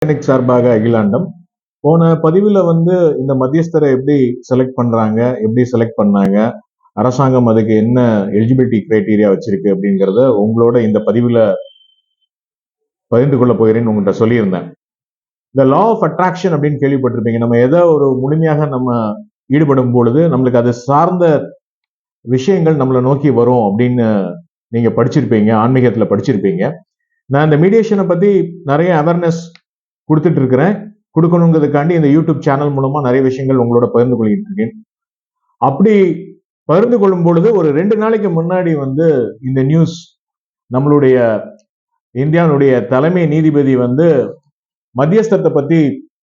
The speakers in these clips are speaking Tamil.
எனக்கு சார்பாக அகிலாண்டம். போன பதிவுல வந்து இந்த மத்தியஸ்தரை எப்படி செலக்ட் பண்றாங்க, எப்படி செலக்ட் பண்ணாங்க, அரசாங்கம் அதுக்கு என்ன எலிஜிபிலிட்டி கிரைட்டீரியா வச்சிருக்கு அப்படிங்கறத உங்களோட இந்த பதிவுல பகிர்ந்து கொள்ள போகிறேன்னு உங்கள்கிட்ட சொல்லியிருந்தேன். இந்த லா ஆஃப் அட்ராக்ஷன் அப்படின்னு கேள்விப்பட்டிருப்பீங்க. நம்ம எதை ஒரு முழுமையாக நம்ம ஈடுபடும் பொழுது நம்மளுக்கு அது சார்ந்த விஷயங்கள் நம்மளை நோக்கி வரும் அப்படின்னு நீங்க படிச்சிருப்பீங்க, ஆன்மீகத்துல படிச்சிருப்பீங்க. நான் இந்த மீடியேஷனை பத்தி நிறைய அவேர்னஸ் கொடுத்துட்டு இருக்கிறேன். கொடுக்கணுங்கிறதுக்காண்டி இந்த யூடியூப் சேனல் மூலமா நிறைய விஷயங்கள் உங்களோட பகிர்ந்து கொள்கிட்டு இருக்கேன். அப்படி பகிர்ந்து கொள்ளும் பொழுது ஒரு 2 நாளைக்கு முன்னாடி வந்து இந்த நியூஸ் நம்மளுடைய இந்தியாவுடைய தலைமை நீதிபதி வந்து மத்தியஸ்தத்தை பத்தி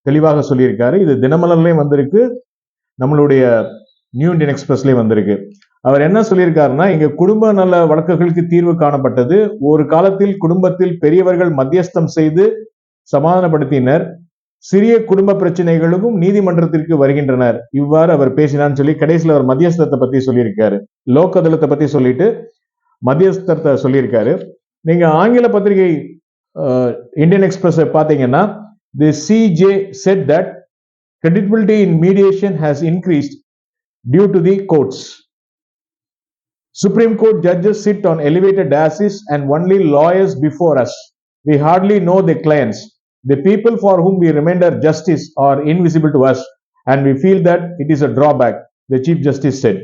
தெளிவாக சொல்லியிருக்காரு. இது தினமலர்லயும் வந்திருக்கு, நம்மளுடைய நியூ இந்தியன் எக்ஸ்பிரஸ்லயும் வந்திருக்கு. அவர் என்ன சொல்லியிருக்காருன்னா, இங்க குடும்ப நல வழக்குகளுக்கு தீர்வு காணப்பட்டது. ஒரு காலத்தில் குடும்பத்தில் பெரியவர்கள் மத்தியஸ்தம் செய்து சமாதானப்படுத்தினர். சிறிய குடும்ப பிரச்சனைகளுக்கும் நீதிமன்றத்திற்கு வருகின்றனர். இவ்வாறு அவர் பேசினான்னு சொல்லி கடைசியில் அவர் மத்தியஸ்தத்தை பத்தி சொல்லியிருக்காரு. லோக் அதாலத்தை பத்தி சொல்லிட்டு மத்தியஸ்தத்தை சொல்லியிருக்காரு. நீங்க ஆங்கில பத்திரிகை இந்தியன் எக்ஸ்பிரஸ் பாத்தீங்கன்னா, தி CJ said that credibility in mediation has increased due to the courts. Supreme Court judges sit on elevated dais and only lawyers before us. We hardly know the clients. The people for whom we render justice are invisible to us and we feel that it is a drawback, the Chief Justice said.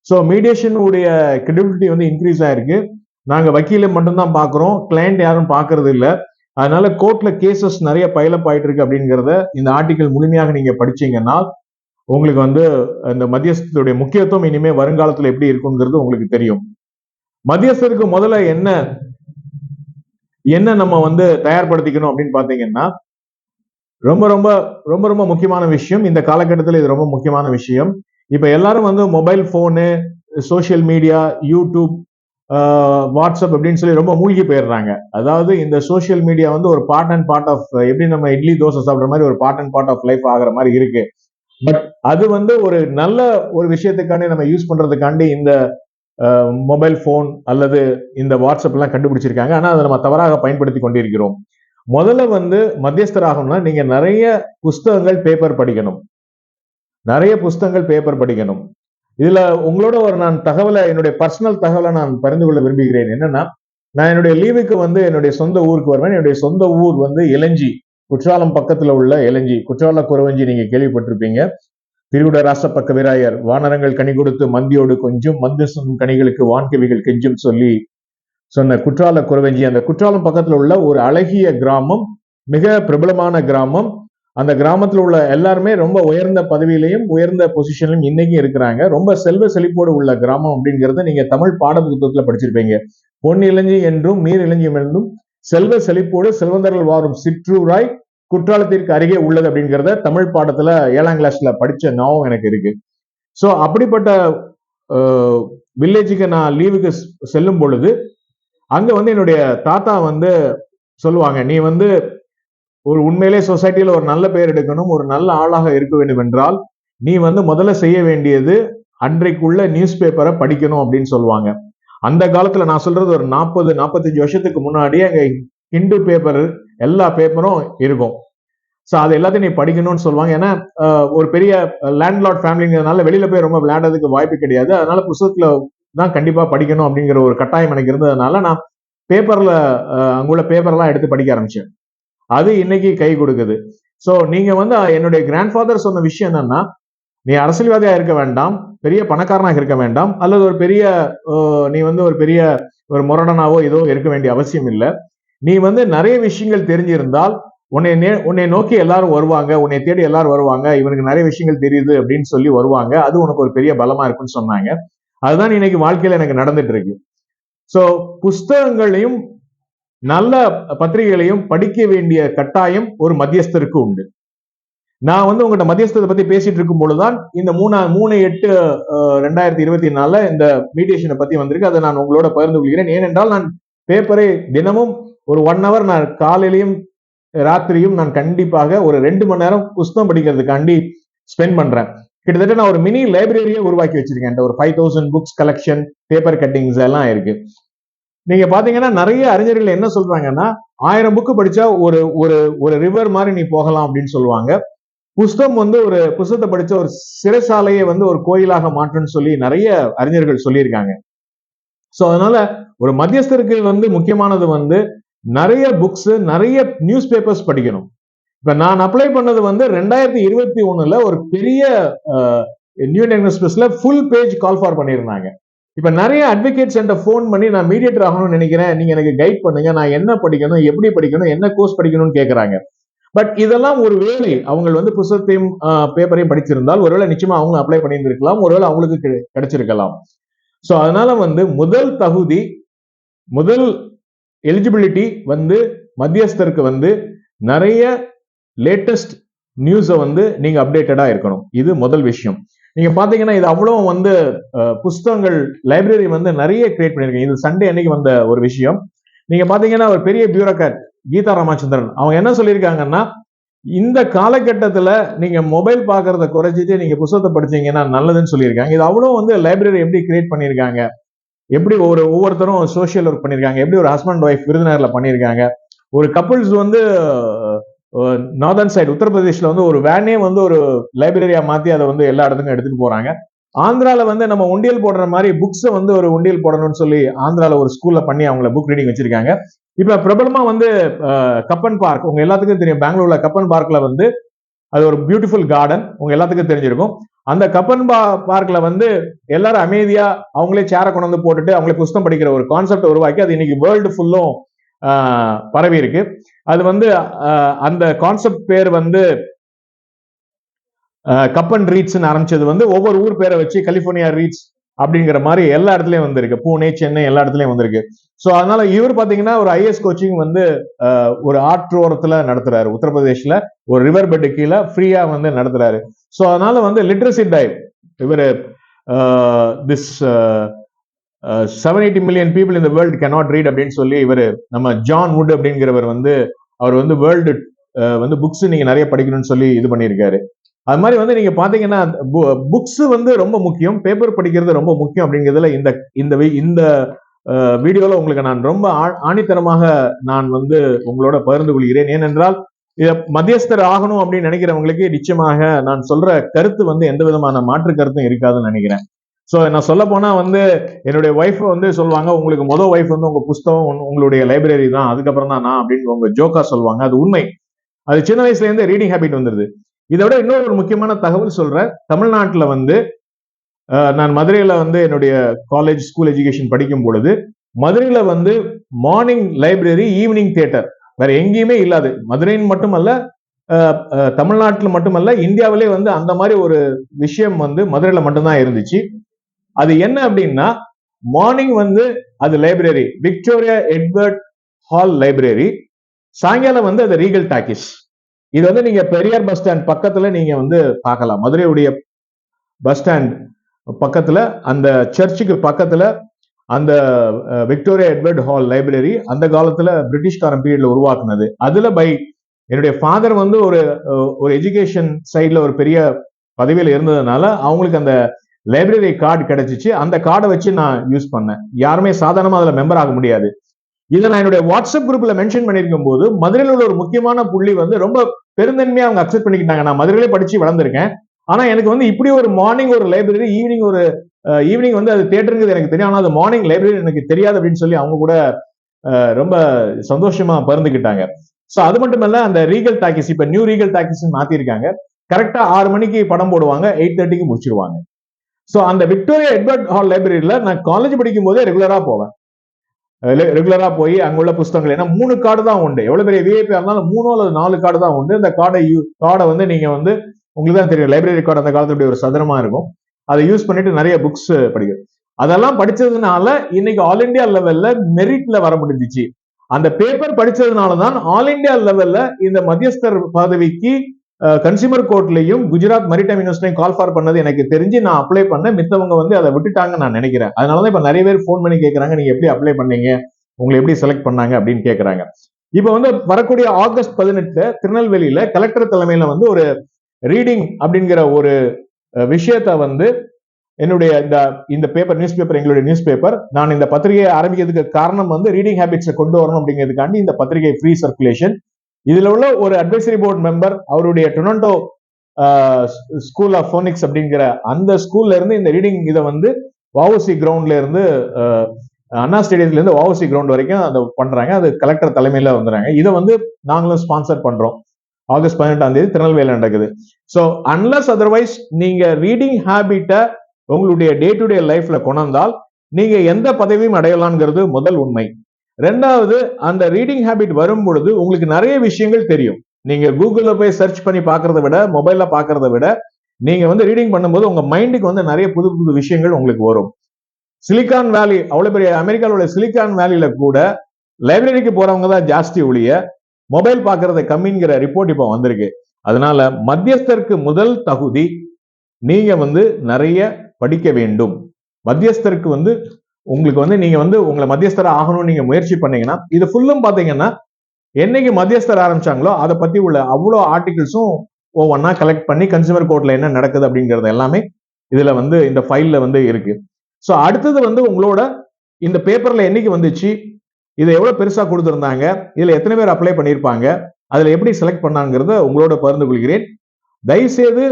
So mediation உடைய credibility வந்து இன்க்ரீஸ் ஆயிருக்கு. நாங்க வக்கீலை மட்டும்தான் பாக்குறோம், கிளையண்ட் யாரும் பாக்குறது இல்ல. அதனால கோர்ட்ல கேசஸ் நிறைய பைலப் ஆயிட்டு இருக்கு அப்படிங்கறத இந்த ஆர்டிகல் முழுமையாக நீங்க படிச்சீங்கன்னா உங்களுக்கு வந்து இந்த மத்தியஸ்தத்துடைய முக்கியத்துவம் இனிமே வருங்காலத்துல எப்படி இருக்குங்கிறது உங்களுக்கு தெரியும். மத்தியஸ்தருக்கு முதல்ல என்ன நம்ம வந்து தயார்படுத்திக்கணும் அப்படின்னு பாத்தீங்கன்னா, ரொம்ப ரொம்ப ரொம்ப ரொம்ப முக்கியமான விஷயம். இந்த காலகட்டத்தில் இது ரொம்ப முக்கியமான விஷயம். இப்ப எல்லாரும் வந்து mobile phone, social media, YouTube, WhatsApp அப்படின்னு சொல்லி ரொம்ப மூழ்கி போயிடுறாங்க. அதாவது இந்த சோசியல் மீடியா வந்து ஒரு பார்ட் அண்ட் பார்ட் ஆஃப், எப்படி நம்ம இட்லி தோசை சாப்பிட்ற மாதிரி ஒரு part and part of life ஆகிற மாதிரி இருக்கு. பட் அது வந்து ஒரு நல்ல ஒரு விஷயத்துக்காண்டி நம்ம யூஸ் பண்றதுக்காண்டி இந்த மொபைல் போன் அல்லது இந்த வாட்ஸ்அப் எல்லாம் கண்டுபிடிச்சிருக்காங்க. ஆனா அதை நம்ம தவறாக பயன்படுத்தி கொண்டிருக்கிறோம். முதல்ல வந்து மத்தியஸ்தராகணும்னா நீங்க நிறைய புஸ்தகங்கள் பேப்பர் படிக்கணும். நிறைய புஸ்தகங்கள் பேப்பர் படிக்கணும். இதுல உங்களோட ஒரு நான் தகவலை, என்னுடைய பர்சனல் தகவலை நான் பகிர்ந்து கொள்ள விரும்புகிறேன். என்னன்னா, நான் என்னுடைய லீவுக்கு வந்து என்னுடைய சொந்த ஊருக்கு வருவேன். என்னுடைய சொந்த ஊர் வந்து இளஞ்சி, குற்றாலம் பக்கத்துல உள்ள இளஞ்சி, குற்றால குறவஞ்சி நீங்க கேள்விப்பட்டிருப்பீங்க. திருவிட ராசப்பக்க விராயர் வானரங்கள் கனி கொடுத்து மந்தியோடு கொஞ்சம் மந்து கனிகளுக்கு வான்கவிகள் கெஞ்சும் சொல்லி சொன்ன குற்றால குறவஞ்சி, அந்த குற்றாலம் பக்கத்துல உள்ள ஒரு அழகிய கிராமம், மிக பிரபலமான கிராமம். அந்த கிராமத்துல உள்ள எல்லாருமே ரொம்ப உயர்ந்த பதவியிலையும் உயர்ந்த பொசிஷன்லையும் இன்னைக்கும் இருக்கிறாங்க. ரொம்ப செல்வ செழிப்போடு உள்ள கிராமம் அப்படிங்கறத நீங்க தமிழ் பாட புத்தகத்துல படிச்சிருப்பீங்க. பொன் இளஞ்சி என்றும் நீர் இளஞ்சியம் என்றும் செல்வ செழிப்போடு செல்வந்தர்கள் வாரும் சிற்றூராய் குற்றாலத்திற்கு அருகே உள்ளது அப்படிங்கிறத தமிழ் பாடத்துல 7ஆம் கிளாஸ்ல படிச்ச ஞாபகம் எனக்கு இருக்கு. சோ அப்படிப்பட்ட வில்லேஜுக்கு நான் லீவுக்கு செல்லும் பொழுது அங்க வந்து என்னுடைய தாத்தா வந்து சொல்லுவாங்க, நீ வந்து ஒரு உண்மையிலே சொசைட்டில ஒரு நல்ல பெயர் எடுக்கணும், ஒரு நல்ல ஆளாக இருக்க வேண்டும் என்றால் நீ வந்து முதல்ல செய்ய வேண்டியது அன்றைக்குள்ள நியூஸ் பேப்பரை படிக்கணும் அப்படின்னு சொல்லுவாங்க. அந்த காலத்துல நான் சொல்றது ஒரு 40-45 வருஷத்துக்கு முன்னாடி அங்க ஹிந்து பேப்பர், எல்லா பேப்பரும் இருக்கும். சோ அது எல்லாத்தையும் நீ படிக்கணும்னு சொல்லுவாங்க. ஏன்னா ஒரு பெரிய லேண்ட்லார்ட் ஃபேமிலிங்கிறதுனால வெளியில போய் ரொம்ப விளையாடுறதுக்கு வாய்ப்பு கிடையாது. அதனால புத்தகத்துல தான் கண்டிப்பா படிக்கணும் அப்படிங்கிற ஒரு கட்டாயம் எனக்கு இருந்ததுனால நான் பேப்பர்ல அங்குள்ள பேப்பர்லாம் எடுத்து படிக்க ஆரம்பிச்சேன். அது இன்னைக்கு கை கொடுக்குது. சோ நீங்க வந்து என்னுடைய கிராண்ட்ஃபாதர் சொன்ன விஷயம் என்னன்னா, நீ அரசியல்வாதியா இருக்க வேண்டாம், பெரிய பணக்காரனாக இருக்க வேண்டாம், அல்லது ஒரு பெரிய நீ வந்து ஒரு பெரிய ஒரு முரடனாவோ ஏதோ இருக்க வேண்டிய அவசியம் இல்லை. நீ வந்து நிறைய விஷயங்கள் தெரிஞ்சிருந்தால் உன்னை நோக்கி எல்லாரும் வருவாங்க, உன்னை தேடி எல்லாரும் வருவாங்க, இவனுக்கு நிறைய விஷயங்கள் தெரியுது அப்படின்னு சொல்லி வருவாங்க. அது உனக்கு ஒரு பெரிய பலமா இருக்குன்னு சொன்னாங்க. அதுதான் இன்னைக்கு வாழ்க்கையில எனக்கு நடந்துட்டு இருக்கு. சோ புஸ்தகங்களையும் நல்ல பத்திரிகைகளையும் படிக்க வேண்டிய கட்டாயம் ஒரு மத்தியஸ்தருக்கு உண்டு. நான் வந்து உங்கள்கிட்ட மத்தியஸ்தத்தை பத்தி பேசிட்டு இருக்கும் பொழுதுதான் இந்த 3/8/2024 இந்த மீடியேஷனை பத்தி வந்திருக்கு. அதை நான் உங்களோட பகிர்ந்து கொள்கிறேன். ஏனென்றால் நான் பேப்பரை தினமும் ஒரு 1 hour நான் காலையிலையும் ராத்திரியும் நான் கண்டிப்பாக ஒரு 2 மணி நேரம் புஸ்தகம் படிக்கிறதுக்காண்டி ஸ்பெண்ட் பண்றேன். கிட்டத்தட்ட நான் ஒரு மினி லைப்ரரியே உருவாக்கி வச்சிருக்கேன். ஒரு 5000 புக்ஸ் கலெக்ஷன், பேப்பர் கட்டிங்ஸ் எல்லாம் இருக்கு. நீங்க பாத்தீங்கன்னா நிறைய அறிஞர்கள் என்ன சொல்றாங்கன்னா 1000 புக்கு படிச்சா ஒரு ஒரு ஒரு ரிவர் மாதிரி நீ போகலாம் அப்படின்னு சொல்லுவாங்க. புஸ்தகம் வந்து ஒரு புஸ்தகத்தை படிச்ச ஒரு சிறைசாலையை வந்து ஒரு கோயிலாக மாற்றுன்னு சொல்லி நிறைய அறிஞர்கள் சொல்லியிருக்காங்க. சோ அதனால ஒரு மத்தியஸ்தருக்கு வந்து முக்கியமானது வந்து நிறைய புக்ஸ், நிறைய நியூஸ் பேப்பர்ஸ் படிக்கணும். இப்ப நான் அப்ளை பண்ணது வந்து 2021ல ஒரு பெரிய நியூ இந்தியன் எக்ஸ்பிரஸ்ல ஃபுல் பேஜ் கால் ஃபார் பண்ணியிருந்தாங்க. இப்ப நிறைய அட்வொகேட்ஸ் என்கிட்ட ஃபோன் பண்ணி நான் மீடியேட்டர் ஆகணும்னு நினைக்கிறேன், நீங்க எனக்கு கைட் பண்ணுங்க, நான் என்ன படிக்கணும், எப்படி படிக்கணும், என்ன கோர்ஸ் படிக்கணும்னு கேட்கறாங்க. பட் இதெல்லாம் ஒரு வேளை அவங்க வந்து புத்தகத்தையும் பேப்பரையும் படிச்சிருந்தால் ஒருவேளை நிச்சயமா அவங்க அப்ளை பண்ணியிருந்திருக்கலாம், ஒருவேளை அவங்களுக்கு கிடைச்சிருக்கலாம். சோ அதனால வந்து முதல் தகுதி, முதல் எலிஜிபிலிட்டி வந்து மத்தியஸ்தருக்கு வந்து நிறைய லேட்டஸ்ட் நியூஸை வந்து நீங்க அப்டேட்டடா இருக்கணும். இது முதல் விஷயம். நீங்க பாத்தீங்கன்னா இது அவ்வளவு வந்து புஸ்தகங்கள் லைப்ரரி வந்து நிறைய கிரியேட் பண்ணிருக்கீங்க. இது சண்டே அன்னைக்கு வந்த ஒரு விஷயம். நீங்க பாத்தீங்கன்னா ஒரு பெரிய பியூரோக்ராட் கீதா ராமச்சந்திரன் அவங்க என்ன சொல்லியிருக்காங்கன்னா, இந்த காலகட்டத்துல நீங்க மொபைல் பாக்குறத குறைச்சிட்டு நீங்க புத்தகத்தை படிச்சீங்கன்னா நல்லதுன்னு சொல்லியிருக்காங்க. இது அவ்வளவு வந்து லைப்ரரி எப்படி கிரியேட் பண்ணிருக்காங்க, எப்படி ஒவ்வொருத்தரும் சோசியல் ஒர்க் பண்ணிருக்காங்க, எப்படி ஒரு ஹஸ்பண்ட் ஒய்ஃப் விருதுநகர்ல பண்ணிருக்காங்க, ஒரு கப்புள்ஸ் வந்து நார்தர்ன் சைடு உத்தரப்பிரதேஷ்ல வந்து ஒரு வேனே வந்து ஒரு லைப்ரரியா மாத்தி அதை வந்து எல்லா இடத்துக்கும் எடுத்துட்டு போறாங்க. ஆந்திரால வந்து நம்ம உண்டியல் போடுற மாதிரி புக்ஸை வந்து ஒரு உண்டியல் போடணும்னு சொல்லி ஆந்திரால ஒரு ஸ்கூல்ல பண்ணி அவங்கள புக் ரீடிங் வச்சிருக்காங்க. இப்ப பிரபலமா வந்து கப்பன் பார்க் உங்க எல்லாத்துக்கும் தெரியும். பெங்களூர்ல கப்பன் பார்க்ல வந்து அது ஒரு பியூட்டிஃபுல் கார்டன் உங்க எல்லாத்துக்கும் தெரிஞ்சிருக்கும். அந்த கப்பன் பார்க்ல வந்து எல்லாரும் அமைதியா அவங்களே சேரை கொண்டு வந்து போட்டுட்டு அவங்களே புத்தகம் படிக்கிற ஒரு கான்செப்ட் உருவாக்கி அது இன்னைக்கு வேர்ல்டு ஃபுல்லும் பரவி இருக்கு. அது வந்து அந்த கான்செப்ட் பேர் வந்து கப்பன் ரீட்ஸ் ஆரம்பிச்சது வந்து ஒவ்வொரு ஊர் பேரை வச்சு கலிபோர்னியா ரீட்ஸ் அப்படிங்கிற மாதிரி எல்லா இடத்துலயும் வந்திருக்கு. பூனே, சென்னை எல்லா இடத்துலயும் வந்திருக்கு. சோ அதனால இவர் பாத்தீங்கன்னா ஒரு ஐஎஸ் கோச்சிங் வந்து ஒரு ஆற்றோரத்துல நடத்துறாரு. உத்தரப்பிரதேஷ்ல ஒரு ரிவர் பெட் கீழே ஃப்ரீயா வந்து நடத்துறாரு. சோ அதனால வந்து லிட்ரஸி டைவ் இவர் திஸ் 780 மில்லியன் பீப்புள் இந்த வேர்ல்டு கேனாட் ரீட் அப்படின்னு சொல்லி இவர் நம்ம ஜான் வுட் அப்படிங்கிறவர் வந்து அவர் வந்து வேர்ல்டு வந்து புக்ஸ் நீங்க நிறைய படிக்கணும்னு சொல்லி இது பண்ணியிருக்காரு. அது மாதிரி வந்து நீங்க பாத்தீங்கன்னா புக்ஸ் வந்து ரொம்ப முக்கியம், பேப்பர் படிக்கிறது ரொம்ப முக்கியம் அப்படிங்கிறதுல இந்த இந்த இந்த வீடியோல உங்களுக்கு நான் ரொம்ப ஆணித்தரமாக நான் வந்து உங்களோட பகிர்ந்து கொள்கிறேன். ஏனென்றால் இத மத்தியஸ்தர் ஆகணும் அப்படின்னு நினைக்கிறவங்களுக்கு நிச்சயமாக நான் சொல்ற கருத்து வந்து எந்த விதமான மாற்று கருத்தும் இருக்காதுன்னு நினைக்கிறேன். சோ நான் சொல்ல போனா வந்து என்னுடைய ஒய்ஃப் வந்து சொல்லுவாங்க, உங்களுக்கு முதல் ஒய்ஃப் வந்து உங்க புஸ்தகம் உங்களுடைய லைப்ரரி தான், அதுக்கப்புறம் தான் நான் அப்படின்னு உங்க ஜோக்கா சொல்லுவாங்க. அது உண்மை. அது சின்ன வயசுல இருந்து ரீடிங் ஹேபிட் வந்துருது. இதை விட இன்னொரு ஒரு முக்கியமான தகவல் சொல்றேன். தமிழ்நாட்டுல வந்து நான் மதுரையில வந்து என்னுடைய காலேஜ் ஸ்கூல் எஜுகேஷன் படிக்கும் பொழுது மதுரையில வந்து மார்னிங் லைப்ரரி, ஈவினிங் தியேட்டர் வேற எங்கேயுமே இல்லாது. மதுரைன்னு மட்டுமல்ல, தமிழ்நாட்டில் மட்டுமல்ல, இந்தியாவிலே வந்து அந்த மாதிரி ஒரு விஷயம் வந்து மதுரையில மட்டும்தான் இருந்துச்சு. அது என்ன அப்படின்னா மார்னிங் வந்து அது library Victoria Edward hall library, சாயங்காலம் வந்து அது ரீகல் டாக்கிஸ். இது வந்து நீங்க பெரியார் பஸ் ஸ்டாண்ட் பக்கத்துல நீங்க வந்து பார்க்கலாம். மதுரையுடைய பஸ் ஸ்டாண்ட் பக்கத்துல அந்த சர்ச்சுக்கு பக்கத்துல அந்த விக்டோரியா எட்வர்ட் ஹால் லைப்ரரி அந்த காலத்துல பிரிட்டிஷ்காரன் பீரியட்ல உருவாக்குனது. அதுல பை என்னுடைய ஃபாதர் வந்து ஒரு எஜுகேஷன் சைட்ல ஒரு பெரிய பதவியில இருந்ததுனால அவங்களுக்கு அந்த லைப்ரரி கார்டு கிடைச்சிச்சு. அந்த கார்டை வச்சு நான் யூஸ் பண்ணேன். யாருமே சாதாரணமா அதுல மெம்பர் ஆக முடியாது. இதை நான் என்னுடைய வாட்ஸ்அப் குரூப்ல மென்ஷன் பண்ணிருக்கும் போது மதுரையில் உள்ள ஒரு முக்கியமான புள்ளி வந்து ரொம்ப பெருந்தன்மையா அவங்க அக்செப்ட் பண்ணிக்கிட்டாங்க. நான் மதுரையிலே படிச்சு வளர்ந்திருக்கேன், ஆனா எனக்கு வந்து இப்படி ஒரு மார்னிங் ஒரு லைப்ரரி, ஈவினிங் வந்து அது தியேட்டருங்கிறது எனக்கு தெரியும், ஆனா அது மார்னிங் லைப்ரரி எனக்கு தெரியாது அப்படின்னு சொல்லி அவங்க கூட ரொம்ப சந்தோஷமா பகிர்ந்துக்கிட்டாங்க. சோ அது மட்டும் இல்ல, அந்த ரீகல் டாக்கிஸ் இப்ப நியூ ரீகல் டாக்கிஸ் மாத்திருக்காங்க. கரெக்டா 6 மணிக்கு படம் போடுவாங்க, 8:30க்கு முடிச்சிருவாங்க. சோ அந்த விக்டோரியா எட்வர்ட் ஹால் லைப்ரரியில நான் காலேஜ் படிக்கும் போதே ரெகுலரா போவேன். ரெகுலரா போய் அங்குள்ள புத்தகங்கள், ஏன்னா 3 கார்டு தான் உண்டு. எவ்வளவு பெரிய விஐபி இருந்தாலும் 3 அல்லது 4 கார்டு தான் உண்டு. இந்த கார்டை வந்து நீங்க வந்து உங்களுக்கு தான் தெரியும், லைப்ரரி கார்டு அந்த காலத்துல ஒரு சதுரமா இருக்கும். அதை யூஸ் பண்ணிட்டு நிறைய புக்ஸ் படிக்கிறது. அதெல்லாம் படிச்சதுனால இன்னைக்கு ஆல் இண்டியா லெவல்ல மெரிட்ல வர முடிஞ்சிச்சு. அந்த பேப்பர் படிச்சதுனாலதான் ஆல் இண்டியா லெவல்ல இந்த மத்தியஸ்தர் பதவிக்கு கன்சியூமர் கோர்ட்லயும் குஜராத் மரிடைம் யூனிவர்சிட்டியும் கால் ஃபார் பண்ணது எனக்கு தெரிஞ்சு நான் அப்ளை பண்ண. மித்தவங்க வந்து அதை விட்டுட்டாங்கன்னு நான் நினைக்கிறேன். அதனாலதான் இப்ப நிறைய பேர் போன் பண்ணி கேட்கறாங்க, நீங்க எப்படி அப்ளை பண்ணீங்க, உங்களை எப்படி செலக்ட் பண்ணாங்க அப்படின்னு கேட்கறாங்க. இப்ப வந்து வரக்கூடிய ஆகஸ்ட் 18 திருநெல்வேலியில கலெக்டர் தலைமையில வந்து ஒரு ரீடிங் அப்படிங்கிற ஒரு விஷயத்த வந்து என்னுடைய இந்த பேப்பர் நியூஸ் பேப்பர் எங்களுடைய நியூஸ் பேப்பர். நான் இந்த பத்திரிகையை ஆரம்பிக்கிறதுக்கு காரணம் வந்து ரீடிங் ஹேபிட்ஸை கொண்டு வரணும் அப்படிங்கிறதுக்காண்டி இந்த பத்திரிகை ஃப்ரீ சர்க்குலேஷன். இதுல உள்ள ஒரு அட்வைசரி போர்டு மெம்பர், அவருடைய டொரண்டோ ஸ்கூல் ஆஃப் போனிக்ஸ் அப்படிங்கிற அந்த ஸ்கூல்ல இருந்து இந்த ரீடிங் இதை வந்து வஉசி கிரவுண்ட்ல இருந்து அண்ணா ஸ்டேடியத்துல இருந்து வஉசி கிரவுண்ட் வரைக்கும் அதை பண்றாங்க. அது கலெக்டர் தலைமையில வந்துறாங்க. இதை வந்து நாங்களும் ஸ்பான்சர் பண்றோம். ஆகஸ்ட் 18ஆம் தேதி திருநெல்வேலியில் நடக்குது. ஸோ அன்லஸ் அதர்வைஸ் நீங்க ரீடிங் ஹேபிட்டை உங்களுடைய டே டு டே லைஃப்ல கொண்டாந்தால் நீங்க எந்த பதவியும் அடையலாம்ங்கிறது முதல் உண்மை. ரெண்டாவது, அந்த ரீடிங் ஹேபிட் வரும் பொழுது உங்களுக்கு நிறைய விஷயங்கள் தெரியும். நீங்க கூகுள்ல போய் சர்ச் பண்ணி பாக்குறத விட, மொபைல்ல பாக்குறத விட, நீங்க வந்து ரீடிங் பண்ணும்போது உங்க மைண்டுக்கு வந்து நிறைய புது புது விஷயங்கள் உங்களுக்கு வரும். சிலிகான் வேலி, அவ்வளவு பெரிய அமெரிக்காவில் உள்ள சிலிகான் வேலியில கூட லைப்ரரிக்கு போறவங்க தான் ஜாஸ்தி ஒழிய மொபைல் பாக்குறத கம்மிங்கிற ரிப்போர்ட் இப்போ வந்திருக்கு. அதனால மத்தியஸ்தருக்கு முதல் தகுதி நீங்க வந்து நிறைய படிக்க வேண்டும். மத்தியஸ்தருக்கு வந்து உங்களுக்கு வந்து நீங்க வந்து உங்களை மத்தியஸ்தர ஆகணும்னு நீங்க முயற்சி பண்ணீங்கன்னா, இது ஃபுல்லும் பாத்தீங்கன்னா என்னைக்கு மத்தியஸ்தர் ஆரம்பிச்சாங்களோ அதை பத்தி உள்ள அவ்வளோ ஆர்டிகிள்ஸும் ஒவ்வொன்னா கலெக்ட் பண்ணி கன்சூமர் கோர்ட்ல என்ன நடக்குது அப்படிங்கறது எல்லாமே இதுல வந்து இந்த ஃபைல்ல வந்து இருக்கு. ஸோ அடுத்தது வந்து உங்களோட இந்த பேப்பர்ல என்னைக்கு வந்துச்சு, இதை எவ்வளவு பெருசா கொடுத்திருந்தாங்க, இதுல எத்தனை பேர் அப்ளை பண்ணியிருப்பாங்க, அதுல எப்படி செலக்ட் பண்ணாங்கிறத உங்களோட பகிர்ந்து கொள்கிறேன். தயவுசெய்து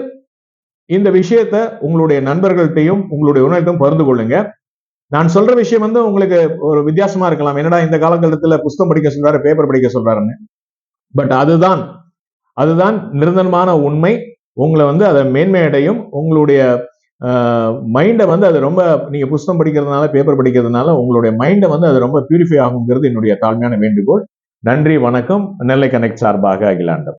இந்த விஷயத்த உங்களுடைய நண்பர்கள்ட்டையும் உங்களுடைய உணர்வையும் பகிர்ந்து கொள்ளுங்க. நான் சொல்ற விஷயம் வந்து உங்களுக்கு ஒரு வித்தியாசமா இருக்கலாம். என்னடா இந்த காலகட்டத்துல புத்தகம் படிக்க சொல்றாரு, பேப்பர் படிக்க சொல்றாருன்னு. பட் அதுதான் நிரந்தரமான உண்மை. உங்களை வந்து அதை மேன்மையடையும். உங்களுடைய மைண்டை வந்து அது ரொம்ப, நீங்க புத்தகம் படிக்கிறதுனால, பேப்பர் படிக்கிறதுனால உங்களுடைய மைண்டை வந்து அது ரொம்ப பியூரிஃபை ஆகுங்கிறது என்னுடைய தாழ்மையான வேண்டுகோள். நன்றி, வணக்கம். நெல்லை கனெக்ட் சார்பாக அகிலாண்டம்.